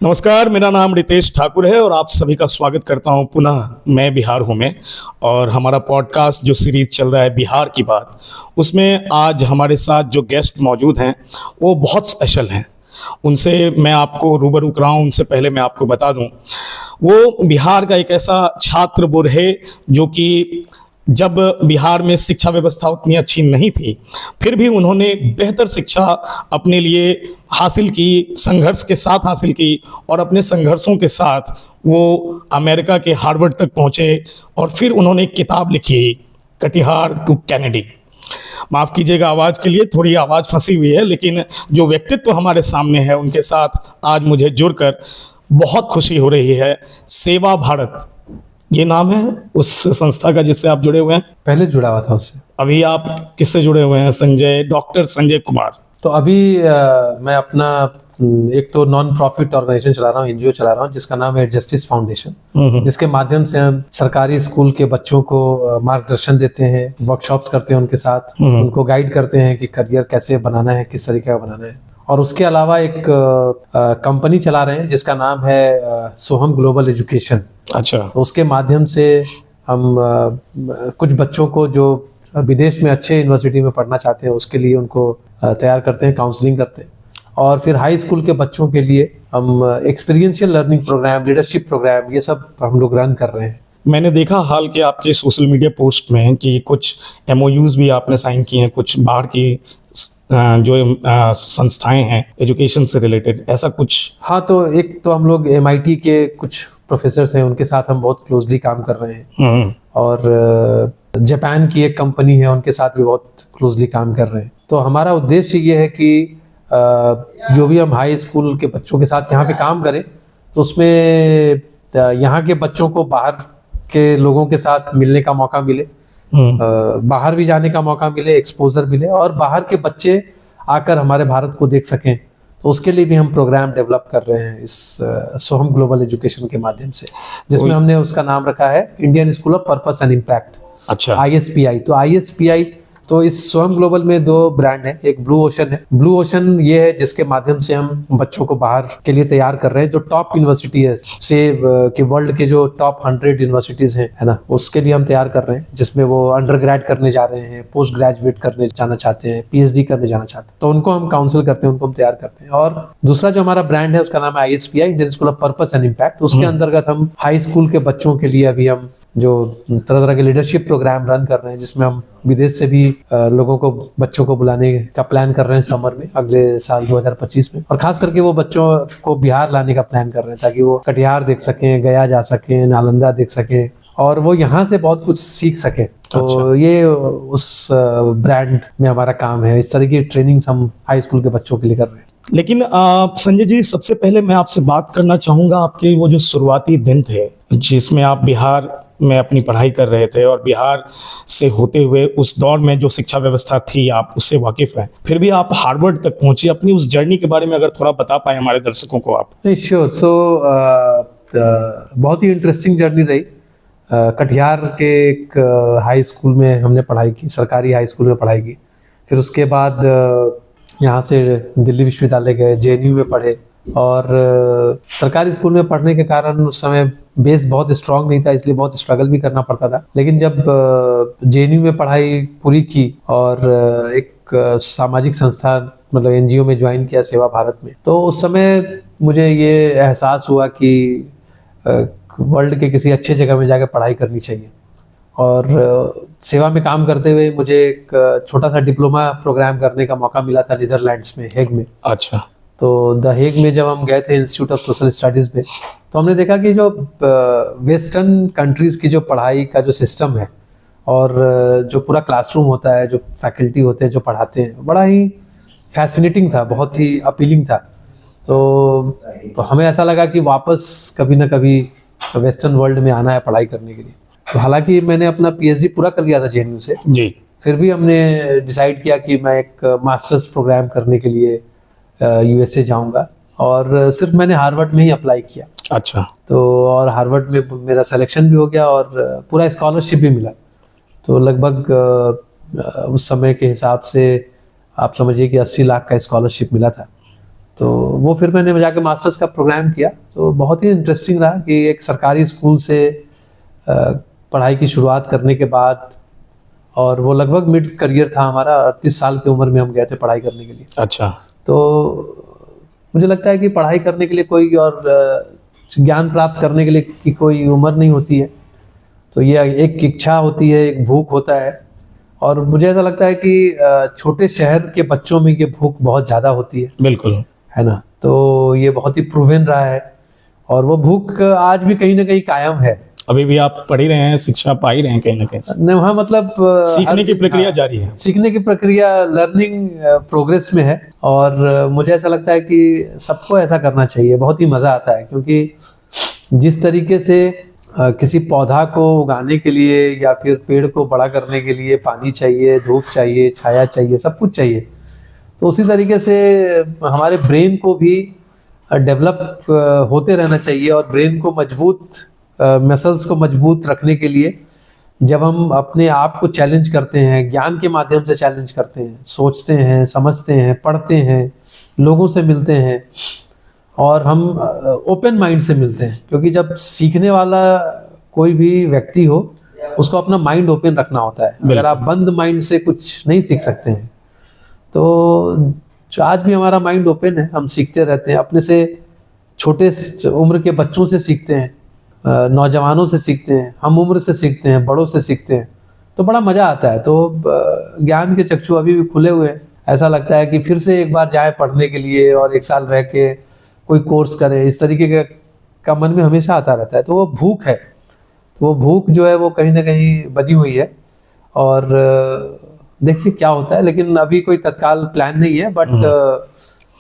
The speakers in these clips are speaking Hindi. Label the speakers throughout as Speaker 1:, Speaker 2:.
Speaker 1: नमस्कार, मेरा नाम रितेश ठाकुर है और आप सभी का स्वागत करता हूं पुनः मैं बिहार हूं मैं। और हमारा पॉडकास्ट जो सीरीज़ चल रहा है बिहार की बात, उसमें आज हमारे साथ जो गेस्ट मौजूद हैं वो बहुत स्पेशल हैं। उनसे मैं आपको रूबरू कराऊं, उनसे पहले मैं आपको बता दूं, वो बिहार का एक ऐसा छात्र वो रहे जो कि जब बिहार में शिक्षा व्यवस्था उतनी अच्छी नहीं थी, फिर भी उन्होंने बेहतर शिक्षा अपने लिए हासिल की, संघर्ष के साथ हासिल की और अपने संघर्षों के साथ वो अमेरिका के हार्वर्ड तक पहुँचे और फिर उन्होंने एक किताब लिखी, कटिहार टू कैनेडी। माफ़ कीजिएगा आवाज़ के लिए, थोड़ी आवाज़ फंसी हुई है, लेकिन जो व्यक्तित्व हमारे सामने है उनके साथ आज मुझे जुड़कर बहुत खुशी हो रही है। सेवा भारत ये नाम है उस संस्था का जिससे आप जुड़े हुए हैं?
Speaker 2: पहले जुड़ा हुआ था उससे।
Speaker 1: अभी आप किससे जुड़े हुए हैं? संजय, डॉक्टर संजय कुमार।
Speaker 2: तो अभी मैं अपना एक तो नॉन प्रॉफिट ऑर्गेनाइजेशन चला रहा हूँ, एनजीओ चला रहा हूँ, जिसका नाम है जस्टिस फाउंडेशन, जिसके माध्यम से हम सरकारी स्कूल के बच्चों को मार्गदर्शन देते हैं, वर्कशॉप्स करते हैं उनके साथ, उनको गाइड करते हैं कि करियर कैसे बनाना है, किस तरीके का बनाना है। और उसके अलावा एक कंपनी चला रहे हैं जिसका नाम है सोहम ग्लोबल एजुकेशन।
Speaker 1: अच्छा।
Speaker 2: तो उसके माध्यम से हम कुछ बच्चों को जो विदेश में अच्छे यूनिवर्सिटी में पढ़ना चाहते हैं उसके लिए उनको तैयार करते हैं, काउंसलिंग करते हैं। और फिर हाई स्कूल के बच्चों के लिए हम experiential learning program, leadership program, ये सब हम लोग रन कर रहे हैं।
Speaker 1: मैंने देखा हाल के आपके सोशल मीडिया पोस्ट में कि कुछ MOUs भी आपने साइन किए हैं कुछ बाहर की जो संस्थाएं हैं एजुकेशन से रिलेटेड, ऐसा कुछ?
Speaker 2: हाँ, तो एक तो हम लोग MIT के कुछ प्रोफेसर्स हैं, उनके साथ हम बहुत क्लोजली काम कर रहे हैं। और जापान की एक कंपनी है, उनके साथ भी बहुत क्लोजली काम कर रहे हैं। तो हमारा उद्देश्य ये है कि जो भी हम हाई स्कूल के बच्चों के साथ यहाँ पे काम करें तो उसमें यहाँ के बच्चों को बाहर के लोगों के साथ मिलने का मौका मिले, बाहर भी जाने का मौका मिले, एक्सपोजर मिले, और बाहर के बच्चे आकर हमारे भारत को देख सकें। तो उसके लिए भी हम प्रोग्राम डेवलप कर रहे हैं इस सोहम ग्लोबल एजुकेशन के माध्यम से, जिसमें हमने उसका नाम रखा है Indian school of purpose and impact.
Speaker 1: अच्छा।
Speaker 2: ISPI। तो ISPI, तो इस सोहम ग्लोबल में 2 ब्रांड है, एक ब्लू ओशन है। ब्लू ओशन ये है जिसके माध्यम से हम बच्चों को बाहर के लिए तैयार कर रहे हैं, जो टॉप यूनिवर्सिटी है से कि वर्ल्ड के जो टॉप 100 यूनिवर्सिटीज हैं, है ना, उसके लिए हम तैयार कर रहे हैं, जिसमें वो अंडर ग्रेड करने जा रहे हैं, पोस्ट ग्रेजुएट करने जाना चाहते हैं, PhD करने जाना चाहते हैं। तो उनको हम काउंसिल करते हैं, उनको हम तैयार करते हैं। और दूसरा जो हमारा ब्रांड है उसका नाम है ISPI, Indian school of purpose and impact. उसके अंतर्गत हम हाई स्कूल के बच्चों के लिए अभी हम जो तरह तरह के लीडरशिप प्रोग्राम रन कर रहे हैं, जिसमें हम विदेश से भी लोगों को, बच्चों को बुलाने का प्लान कर रहे हैं समर में, अगले साल 2025 में। और खास करके वो बच्चों को बिहार लाने का प्लान कर रहे हैं ताकि वो कटिहार देख सकें, गया जा सकें, नालंदा देख सकें और वो यहाँ से बहुत कुछ सीख सकें। तो अच्छा। ये उस ब्रांड में हमारा काम है। इस तरह की ट्रेनिंग्स हम हाई स्कूल के बच्चों के लिए कर रहे हैं।
Speaker 1: लेकिन संजय जी, सबसे पहले मैं आपसे बात करना चाहूँगा आपके वो जो शुरुआती दिन थे जिसमें आप बिहार में अपनी पढ़ाई कर रहे थे और बिहार से होते हुए उस दौर में जो शिक्षा व्यवस्था थी आप उससे वाकिफ़ हैं, फिर भी आप हार्वर्ड तक पहुंचे। अपनी उस जर्नी के बारे में अगर थोड़ा बता पाए हमारे दर्शकों को आप।
Speaker 2: श्योर। सो बहुत ही इंटरेस्टिंग जर्नी रही। कटिहार के एक हाई स्कूल में हमने पढ़ाई की, सरकारी हाई स्कूल में पढ़ाई की। फिर उसके बाद यहाँ से दिल्ली विश्वविद्यालय गए, JNU में पढ़े। और सरकारी स्कूल में पढ़ने के कारण उस समय बेस बहुत स्ट्रांग नहीं था, इसलिए बहुत स्ट्रगल भी करना पड़ता था। लेकिन जब JNU में पढ़ाई पूरी की और एक सामाजिक संस्था मतलब NGO में ज्वाइन किया, सेवा भारत में, तो उस समय मुझे ये एहसास हुआ कि वर्ल्ड के किसी अच्छे जगह में जाकर पढ़ाई करनी चाहिए। और सेवा में काम करते हुए मुझे एक छोटा सा डिप्लोमा प्रोग्राम करने का मौका मिला था नीदरलैंड्स में, हेग में।
Speaker 1: अच्छा।
Speaker 2: तो द हेग में जब हम गए थे इंस्टीट्यूट ऑफ सोशल स्टडीज़ में, तो हमने देखा कि जो वेस्टर्न कंट्रीज़ की जो पढ़ाई का जो सिस्टम है और जो पूरा क्लासरूम होता है, जो फैकल्टी होते हैं जो पढ़ाते हैं, बड़ा ही फैसिनेटिंग था, बहुत ही अपीलिंग था। तो हमें ऐसा लगा कि वापस कभी ना कभी वेस्टर्न वर्ल्ड में आना है पढ़ाई करने के लिए। तो हालांकि मैंने अपना PhD पूरा कर लिया था JNU से
Speaker 1: जी, फिर
Speaker 2: भी हमने डिसाइड किया कि मैं एक मास्टर्स प्रोग्राम करने के लिए USA जाऊंगा। और सिर्फ मैंने हार्वर्ड में ही अप्लाई किया।
Speaker 1: अच्छा।
Speaker 2: तो और हार्वर्ड में मेरा सिलेक्शन भी हो गया और पूरा स्कॉलरशिप भी मिला। तो लगभग उस समय के हिसाब से आप समझिए कि 80 लाख का स्कॉलरशिप मिला था। तो वो फिर मैंने जाके मास्टर्स का प्रोग्राम किया, तो बहुत ही इंटरेस्टिंग रहा कि एक सरकारी स्कूल से पढ़ाई की शुरुआत करने के बाद, और वो लगभग मिड करियर था हमारा, 38 साल की उम्र में हम गए थे पढ़ाई करने के लिए।
Speaker 1: अच्छा।
Speaker 2: तो मुझे लगता है कि पढ़ाई करने के लिए कोई और ज्ञान प्राप्त करने के लिए की कोई उम्र नहीं होती है। तो ये एक इच्छा होती है, एक भूख होता है, और मुझे ऐसा लगता है कि छोटे शहर के बच्चों में ये भूख बहुत ज़्यादा होती है।
Speaker 1: बिल्कुल,
Speaker 2: है ना। तो ये बहुत ही प्रूवन रहा है, और वो भूख आज भी कहीं ना कहीं कायम है।
Speaker 1: अभी भी आप पढ़ ही रहे हैं, शिक्षा पा ही रहे हैं कहीं ना कहीं।
Speaker 2: हाँ, मतलब
Speaker 1: सीखने की प्रक्रिया जारी है।
Speaker 2: सीखने की प्रक्रिया, लर्निंग प्रोग्रेस में है, और मुझे ऐसा लगता है कि सबको ऐसा करना चाहिए। बहुत ही मज़ा आता है, क्योंकि जिस तरीके से किसी पौधा को उगाने के लिए या फिर पेड़ को बड़ा करने के लिए पानी चाहिए, धूप चाहिए, छाया चाहिए, सब कुछ चाहिए, तो उसी तरीके से हमारे ब्रेन को भी डेवलप होते रहना चाहिए। और ब्रेन को मजबूत, मसल्स को मजबूत रखने के लिए जब हम अपने आप को चैलेंज करते हैं, ज्ञान के माध्यम से चैलेंज करते हैं, सोचते हैं, समझते हैं, पढ़ते हैं, लोगों से मिलते हैं, और हम ओपन माइंड से मिलते हैं, क्योंकि जब सीखने वाला कोई भी व्यक्ति हो, उसको अपना माइंड ओपन रखना होता है। अगर आप बंद माइंड से कुछ नहीं सीख सकते हैं। तो जो आज भी हमारा माइंड ओपन है, हम सीखते रहते हैं, अपने से छोटे उम्र के बच्चों से सीखते हैं, नौजवानों से सीखते हैं, हम उम्र से सीखते हैं, बड़ों से सीखते हैं, तो बड़ा मज़ा आता है। तो ज्ञान के चक्षु अभी भी खुले हुए हैं। ऐसा लगता है कि फिर से एक बार जाए पढ़ने के लिए और 1 साल रह के कोई कोर्स करें, इस तरीके का मन में हमेशा आता रहता है। तो वो भूख है, वो भूख जो है वो कहीं ना कहीं बनी हुई है, और देखिए क्या होता है। लेकिन अभी कोई तत्काल प्लान नहीं है, बट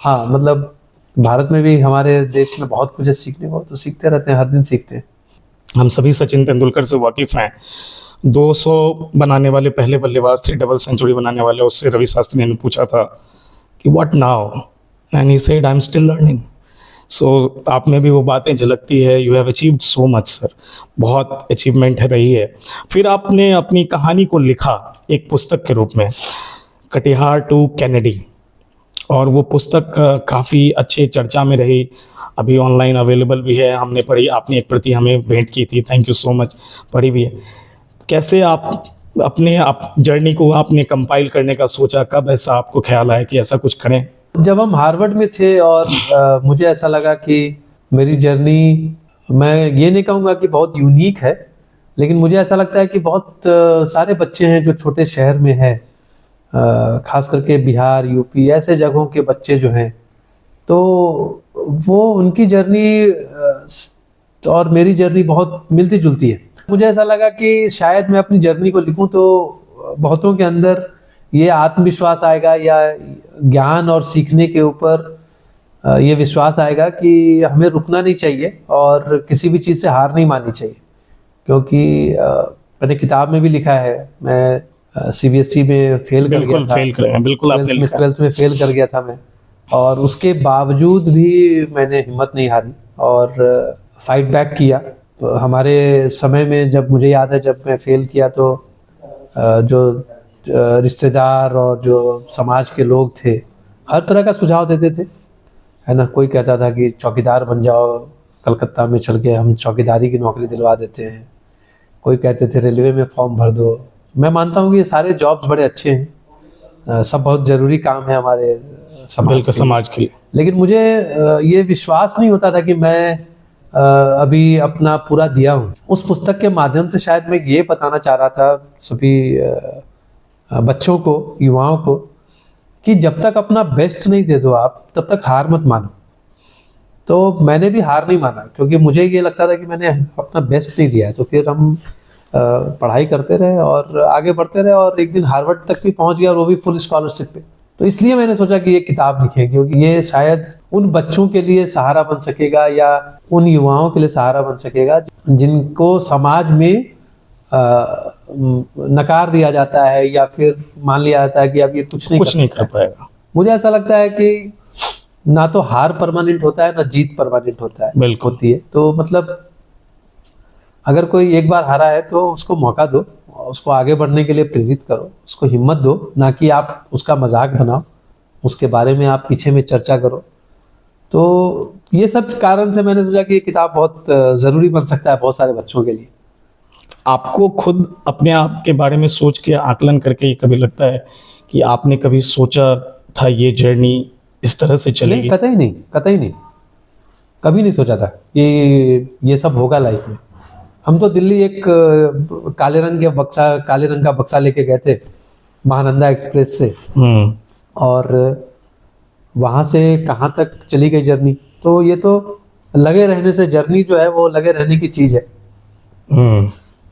Speaker 2: हाँ, मतलब भारत में भी, हमारे देश में बहुत कुछ है सीखने को, तो सीखते रहते हैं, हर दिन सीखते हैं।
Speaker 1: हम सभी सचिन तेंदुलकर से वाकिफ़ हैं। 200 बनाने वाले पहले बल्लेबाज थे, डबल सेंचुरी बनाने वाले। उससे रवि शास्त्री ने पूछा था कि what now, and he said I am still learning. So आप में भी वो बातें झलकती है। You have achieved so much sir, बहुत अचीवमेंट है रही है। फिर आपने अपनी कहानी को लिखा एक पुस्तक के रूप में, कटिहार टू कैनेडी, और वो पुस्तक काफ़ी अच्छे चर्चा में रही। अभी ऑनलाइन अवेलेबल भी है, हमने पढ़ी, आपने एक प्रति हमें भेंट की थी, थैंक यू सो मच, पढ़ी भी है। कैसे आप अपने जर्नी को आपने कंपाइल करने का सोचा, कब ऐसा आपको ख्याल आया कि ऐसा कुछ करें?
Speaker 2: जब हम हार्वर्ड में थे, और मुझे ऐसा लगा कि मेरी जर्नी, मैं ये नहीं कहूँगा कि बहुत यूनिक है, लेकिन मुझे ऐसा लगता है कि बहुत सारे बच्चे हैं जो छोटे शहर में हैं, खास करके बिहार, यूपी, ऐसे जगहों के बच्चे जो हैं, तो वो उनकी जर्नी और मेरी जर्नी बहुत मिलती जुलती है। मुझे ऐसा लगा कि शायद मैं अपनी जर्नी को लिखूं तो बहुतों के अंदर ये आत्मविश्वास आएगा, या ज्ञान और सीखने के ऊपर ये विश्वास आएगा कि हमें रुकना नहीं चाहिए और किसी भी चीज़ से हार नहीं माननी चाहिए। क्योंकि मैंने किताब में भी लिखा है, मैं सीबीएसई में फेल कर गया था,
Speaker 1: बिल्कुल आपने लिखा।
Speaker 2: 12th में फेल कर गया था मैं, और उसके बावजूद भी मैंने हिम्मत नहीं हारी और फाइट बैक किया। तो हमारे समय में, जब मुझे याद है, जब मैं फेल किया, तो जो रिश्तेदार और जो समाज के लोग थे, हर तरह का सुझाव देते थे, है ना। कोई कहता था कि चौकीदार बन जाओ, कलकत्ता में चल के हम चौकीदारी की नौकरी दिलवा देते हैं। कोई कहते थे रेलवे में फॉर्म भर दो। मैं मानता हूँ कि ये सारे जॉब्स बड़े अच्छे हैं, सब बहुत ज़रूरी काम है हमारे
Speaker 1: समाज के लिए।
Speaker 2: लेकिन मुझे ये विश्वास नहीं होता था कि मैं अभी अपना पूरा दिया हूँ। उस पुस्तक के माध्यम से शायद मैं ये बताना चाह रहा था सभी बच्चों को, युवाओं को, कि जब तक अपना बेस्ट नहीं दे दो आप, तब तक हार मत मानो। तो मैंने भी हार नहीं माना, क्योंकि मुझे ये लगता था कि मैंने अपना बेस्ट नहीं दिया है। तो फिर हम पढ़ाई करते रहे और आगे बढ़ते रहे, और एक दिन हार्वर्ड तक भी पहुंच गया, और वो भी फुल स्कॉलरशिप पे। तो इसलिए मैंने सोचा कि ये किताब लिखें, क्योंकि ये शायद उन बच्चों के लिए सहारा बन सकेगा, या उन युवाओं के लिए सहारा बन सकेगा जिनको समाज में नकार दिया जाता है, या फिर मान लिया जाता है कि अब ये कुछ नहीं कर
Speaker 1: पाएगा।
Speaker 2: मुझे ऐसा लगता है कि ना तो हार परमानेंट होता है, ना जीत परमानेंट होता है,
Speaker 1: बिल्कुल
Speaker 2: होती है। तो मतलब अगर कोई एक बार हारा है तो उसको मौका दो, उसको आगे बढ़ने के लिए प्रेरित करो, उसको हिम्मत दो, ना कि आप उसका मजाक बनाओ, उसके बारे में आप पीछे में चर्चा करो। तो ये सब कारण से मैंने सोचा कि ये किताब बहुत ज़रूरी बन सकता है बहुत सारे बच्चों के लिए।
Speaker 1: आपको खुद अपने आप के बारे में सोच के आकलन करके ये कभी लगता है कि आपने कभी सोचा था ये जर्नी इस तरह से चलेगी?
Speaker 2: नहीं, कतई नहीं, कतई नहीं, कभी नहीं सोचा था कि ये सब होगा लाइफ में। हम तो दिल्ली एक काले रंग का बक्सा लेके गए थे महानंदा एक्सप्रेस से, और वहाँ से कहाँ तक चली गई जर्नी। तो ये तो लगे रहने से, जर्नी जो है वो लगे रहने की चीज़ है।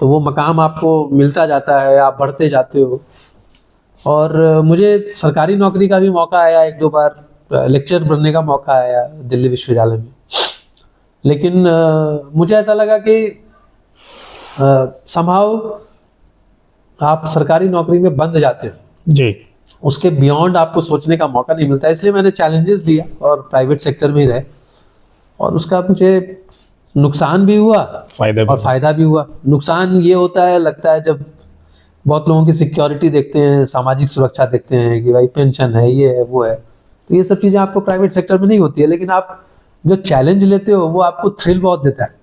Speaker 2: तो वो मकाम आपको मिलता जाता है, आप बढ़ते जाते हो। और मुझे सरकारी नौकरी का भी मौका आया, 1-2 बार लेक्चर बनने का मौका आया दिल्ली विश्वविद्यालय में। लेकिन मुझे ऐसा लगा कि समहाउ आप सरकारी नौकरी में बंध जाते हो
Speaker 1: जी,
Speaker 2: उसके बियॉन्ड आपको सोचने का मौका नहीं मिलता। इसलिए मैंने चैलेंजेस लिया और प्राइवेट सेक्टर में ही रहे, और उसका मुझे नुकसान भी हुआ और फायदा भी हुआ। नुकसान ये होता है, लगता है जब बहुत लोगों की सिक्योरिटी देखते हैं, सामाजिक सुरक्षा देखते हैं कि भाई पेंशन है, ये है, वो है, तो ये सब चीज़ें आपको प्राइवेट सेक्टर में नहीं होती है। लेकिन आप जो चैलेंज लेते हो वो आपको थ्रिल बहुत देता है,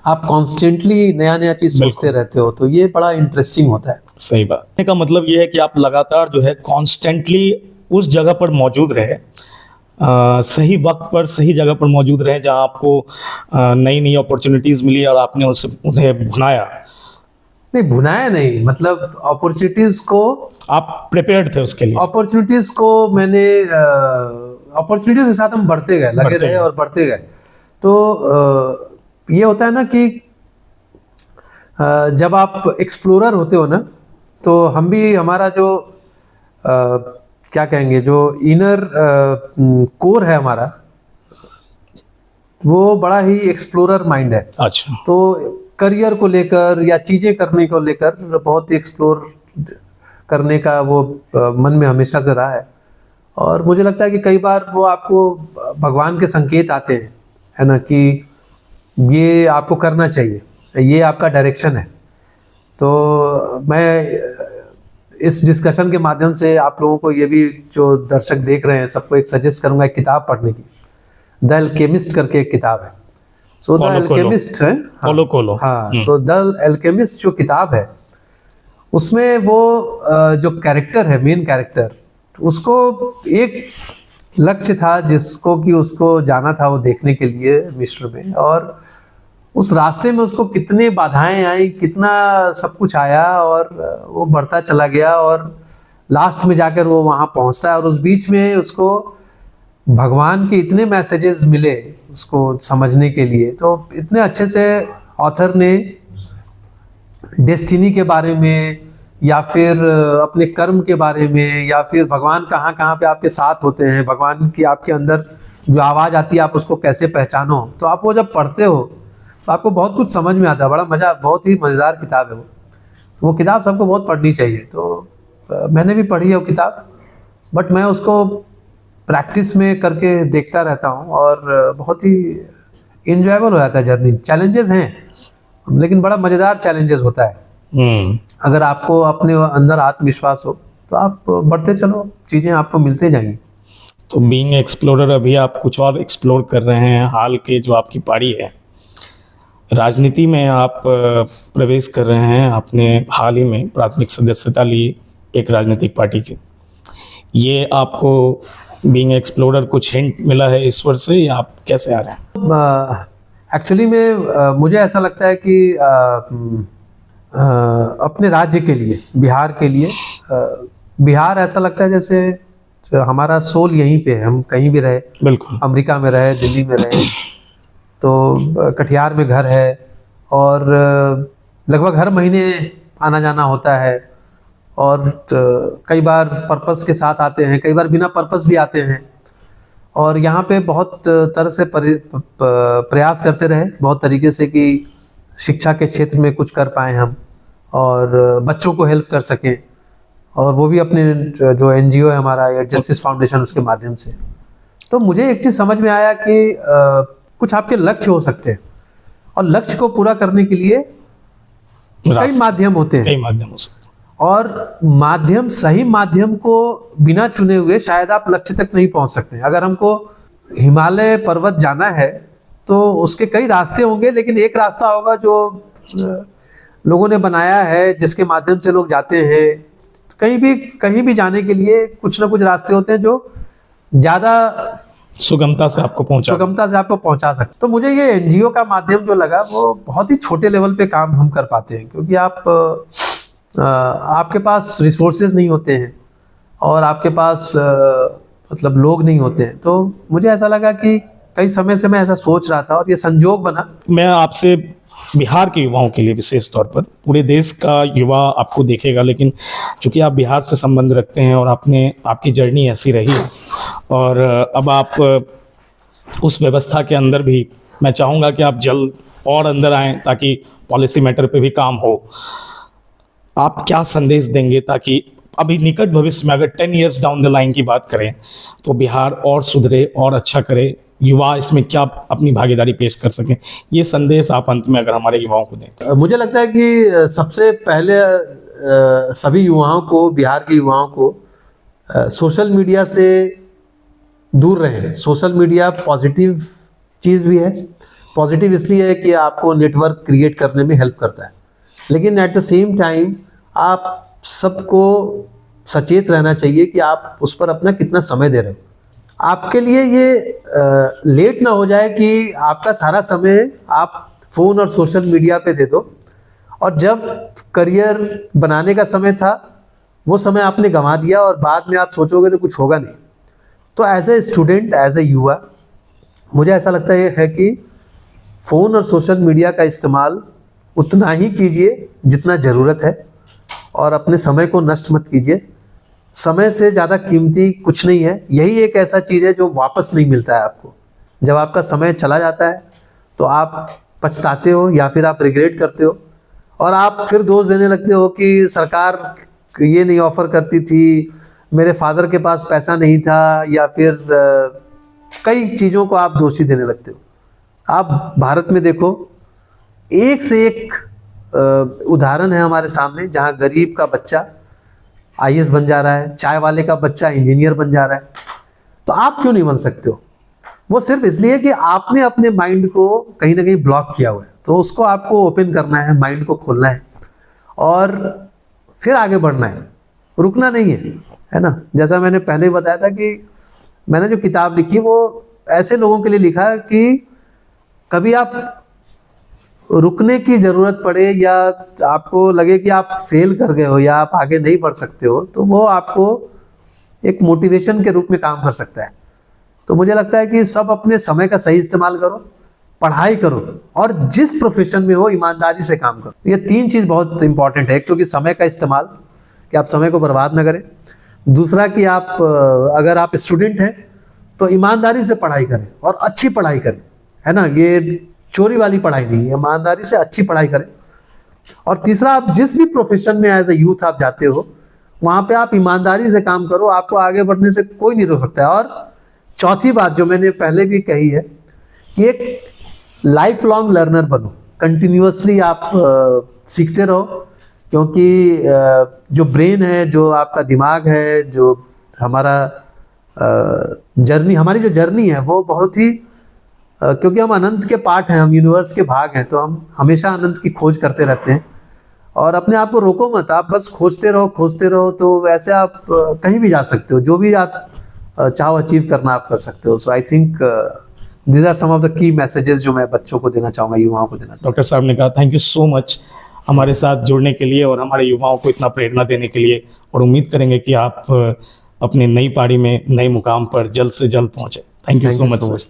Speaker 2: आप कॉन्स्टेंटली नया नया चीज सोचते रहते हो, तो ये बड़ा इंटरेस्टिंग होता है।
Speaker 1: सही बात। कहने का मतलब ये है कि आप लगातार जो है कॉन्स्टेंटली उस जगह पर मौजूद रहे, सही वक्त पर सही जगह पर मौजूद रहे जहां आपको नई नई अपॉर्चुनिटीज़ मिली और आपने उन्हें भुनाया।
Speaker 2: नहीं, भुनाया नहीं, मतलब अपॉर्चुनिटीज को
Speaker 1: आप प्रिपेयर्ड थे उसके लिए।
Speaker 2: अपॉर्चुनिटीज को मैंने अपॉर्चुनिटीज के साथ हम बढ़ते गए, लगे रहे और बढ़ते गए। तो ये होता है ना कि जब आप एक्सप्लोरर होते हो ना, तो हम भी, हमारा जो क्या कहेंगे, जो इनर कोर है हमारा, वो बड़ा ही एक्सप्लोरर माइंड है।
Speaker 1: अच्छा।
Speaker 2: तो करियर को लेकर या चीज़ें करने को लेकर बहुत ही एक्सप्लोर करने का वो मन में हमेशा से रहा है। और मुझे लगता है कि कई बार वो आपको भगवान के संकेत आते हैं, है ना, कि ये आपको करना चाहिए, ये आपका डायरेक्शन है। तो मैं इस डिस्कशन के माध्यम से आप लोगों को, ये भी जो दर्शक देख रहे हैं, सबको एक सजेस्ट करूंगा एक किताब पढ़ने की। द अल्केमिस्ट करके एक किताब है। सो द अल्केमिस्ट है, हाँ, तो द अल्केमिस्ट जो किताब है, उसमें वो जो कैरेक्टर है, मेन कैरेक्टर, उसको एक लक्ष्य था जिसको कि उसको जाना था वो देखने के लिए मिस्र में, और उस रास्ते में उसको कितने बाधाएं आई, कितना सब कुछ आया, और वो बढ़ता चला गया और लास्ट में जाकर वो वहाँ पहुँचता है। और उस बीच में उसको भगवान के इतने मैसेजेस मिले उसको समझने के लिए। तो इतने अच्छे से ऑथर ने डेस्टिनी के बारे में, या फिर अपने कर्म के बारे में, या फिर भगवान कहाँ कहाँ पे आपके साथ होते हैं, भगवान की आपके अंदर जो आवाज़ आती है आप उसको कैसे पहचानो। तो आप वो जब पढ़ते हो तो आपको बहुत कुछ समझ में आता है, बड़ा मज़ा, बहुत ही मज़ेदार किताब है वो। तो वो किताब सबको बहुत पढ़नी चाहिए। तो मैंने भी पढ़ी है वो किताब, बट मैं उसको प्रैक्टिस में करके देखता रहता हूँ, और बहुत ही इंजॉयबल हो जाता है जर्नी। चैलेंजेस हैं लेकिन बड़ा मज़ेदार चैलेंजेस होता है। अगर आपको अपने अंदर आत्मविश्वास हो तो आप बढ़ते चलो, चीज़ें आपको मिलते जाएंगी।
Speaker 1: तो बीइंग एक्सप्लोरर, अभी आप कुछ और एक्सप्लोर कर रहे हैं। हाल के जो आपकी पारी है, राजनीति में आप प्रवेश कर रहे हैं। आपने हाल ही में प्राथमिक सदस्यता ली एक राजनीतिक पार्टी की। ये आपको बीइंग एक्सप्लोरर कुछ हिंट मिला है ईश्वर से, या आप कैसे आ रहे हैं?
Speaker 2: एक्चुअली में मुझे ऐसा लगता है कि अपने राज्य के लिए, बिहार के लिए, बिहार ऐसा लगता है जैसे हमारा सोल यहीं पे है। हम कहीं भी रहे,
Speaker 1: बिल्कुल,
Speaker 2: अमेरिका में रहे, दिल्ली में रहे, तो कटिहार में घर है, और लगभग हर महीने आना जाना होता है। और कई बार पर्पस के साथ आते हैं, कई बार बिना पर्पस भी आते हैं। और यहाँ पे बहुत तरह से प्रयास करते रहे, बहुत तरीके से, कि शिक्षा के क्षेत्र में कुछ कर पाएँ हम, और बच्चों को हेल्प कर सकें, और वो भी अपने जो NGO है हमारा, जस्टिस फाउंडेशन, उसके माध्यम से। तो मुझे एक चीज़ समझ में आया कि कुछ आपके लक्ष्य हो सकते हैं, और लक्ष्य को पूरा करने के लिए कई माध्यम होते हैं,
Speaker 1: कई माध्यम हो सकते हैं।
Speaker 2: और माध्यम, सही माध्यम को बिना चुने हुए शायद आप लक्ष्य तक नहीं पहुंच सकते। अगर हमको हिमालय पर्वत जाना है तो उसके कई रास्ते होंगे, लेकिन एक रास्ता होगा जो लोगों ने बनाया है, जिसके माध्यम से लोग जाते हैं। कहीं भी जाने के लिए कुछ ना कुछ रास्ते होते हैं जो ज़्यादा
Speaker 1: सुगमता से आपको
Speaker 2: पहुंचा सकते। तो मुझे ये एनजीओ का माध्यम जो लगा वो बहुत ही छोटे लेवल पे काम हम कर पाते हैं, क्योंकि आपके पास रिसोर्सेज नहीं होते हैं और आपके पास मतलब लोग नहीं होते हैं। तो मुझे ऐसा लगा कि कई समय से मैं ऐसा सोच रहा था और ये संजोग बना।
Speaker 1: मैं आपसे बिहार के युवाओं के लिए विशेष तौर पर, पूरे देश का युवा आपको देखेगा, लेकिन चूंकि आप बिहार से संबंध रखते हैं और आपकी जर्नी ऐसी रही और अब आप उस व्यवस्था के अंदर भी, मैं चाहूँगा कि आप जल्द और अंदर आएँ ताकि पॉलिसी मैटर पे भी काम हो। आप क्या संदेश देंगे ताकि अभी निकट भविष्य में, अगर 10 इयर्स डाउन द लाइन की बात करें, तो बिहार और सुधरे और अच्छा करे, युवा इसमें क्या अपनी भागीदारी पेश कर सकें? ये संदेश आप अंत में अगर हमारे युवाओं को दें।
Speaker 2: मुझे लगता है कि सबसे पहले सभी युवाओं को, बिहार के युवाओं को सोशल मीडिया से दूर रहें। सोशल मीडिया पॉजिटिव चीज़ भी है। पॉजिटिव इसलिए है कि आपको नेटवर्क क्रिएट करने में हेल्प करता है, लेकिन एट द सेम टाइम आप सबको सचेत रहना चाहिए कि आप उस पर अपना कितना समय दे रहे हो। आपके लिए ये लेट ना हो जाए कि आपका सारा समय आप फ़ोन और सोशल मीडिया पे दे दो और जब करियर बनाने का समय था वो समय आपने गंवा दिया और बाद में आप सोचोगे तो कुछ होगा नहीं। तो as a student, as a युवा, मुझे ऐसा लगता है कि फ़ोन और सोशल मीडिया का इस्तेमाल उतना ही कीजिए जितना ज़रूरत है और अपने समय को नष्ट मत कीजिए। समय से ज़्यादा कीमती कुछ नहीं है। यही एक ऐसा चीज़ है जो वापस नहीं मिलता है आपको। जब आपका समय चला जाता है तो आप पछताते हो या फिर आप रिग्रेट करते हो और आप फिर दोष देने लगते हो कि सरकार ये नहीं ऑफ़र करती थी, मेरे फादर के पास पैसा नहीं था, या फिर कई चीज़ों को आप दोषी देने लगते हो। आप भारत में देखो, एक से एक उदाहरण है हमारे सामने, जहाँ गरीब का बच्चा IAS बन जा रहा है, चाय वाले का बच्चा इंजीनियर बन जा रहा है। तो आप क्यों नहीं बन सकते हो? वो सिर्फ इसलिए कि आपने अपने माइंड को कहीं ना कहीं ब्लॉक किया हुआ है। तो उसको आपको ओपन करना है, माइंड को खोलना है और फिर आगे बढ़ना है, रुकना नहीं है ना। जैसा मैंने पहले ही बताया था कि मैंने जो किताब लिखी वो ऐसे लोगों के लिए लिखा कि कभी आप रुकने की ज़रूरत पड़े या आपको लगे कि आप फेल कर गए हो या आप आगे नहीं बढ़ सकते हो, तो वो आपको एक मोटिवेशन के रूप में काम कर सकता है। तो मुझे लगता है कि सब अपने समय का सही इस्तेमाल करो, पढ़ाई करो और जिस प्रोफेशन में हो ईमानदारी से काम करो। ये 3 चीज़ बहुत इंपॉर्टेंट है। एक तो कि समय का इस्तेमाल, कि आप समय को बर्बाद ना करें। दूसरा कि आप अगर आप स्टूडेंट हैं तो ईमानदारी से पढ़ाई करें और अच्छी पढ़ाई करें, है ना। ये चोरी वाली पढ़ाई नहीं है, ईमानदारी से अच्छी पढ़ाई करें। और तीसरा, आप जिस भी प्रोफेशन में एज ए यूथ आप जाते हो वहाँ पे आप ईमानदारी से काम करो, आपको आगे बढ़ने से कोई नहीं रोक सकता है। और चौथी बात जो मैंने पहले भी कही है कि एक लाइफ लॉन्ग लर्नर बनो, कंटिन्यूअसली आप सीखते रहो, क्योंकि जो ब्रेन है, जो आपका दिमाग है, जो हमारा जर्नी, हमारी जो जर्नी है वो बहुत ही क्योंकि हम अनंत के पार्ट हैं, हम यूनिवर्स के भाग हैं, तो हम हमेशा अनंत की खोज करते रहते हैं। और अपने आप को रोको मत, आप बस खोजते रहो, तो वैसे आप कहीं भी जा सकते हो। जो भी आप चाहो अचीव करना आप कर सकते हो। So I think these are some of the key messages जो मैं बच्चों को देना चाहूँगा, युवाओं को देना चाहूँगा।
Speaker 1: डॉक्टर साहब ने कहा थैंक यू सो मच हमारे साथ जुड़ने के लिए और हमारे युवाओं को इतना प्रेरणा देने के लिए, और उम्मीद करेंगे कि आप अपने नई पारी में, नए मुकाम पर जल्द से जल्द पहुँचे। Thank you so much.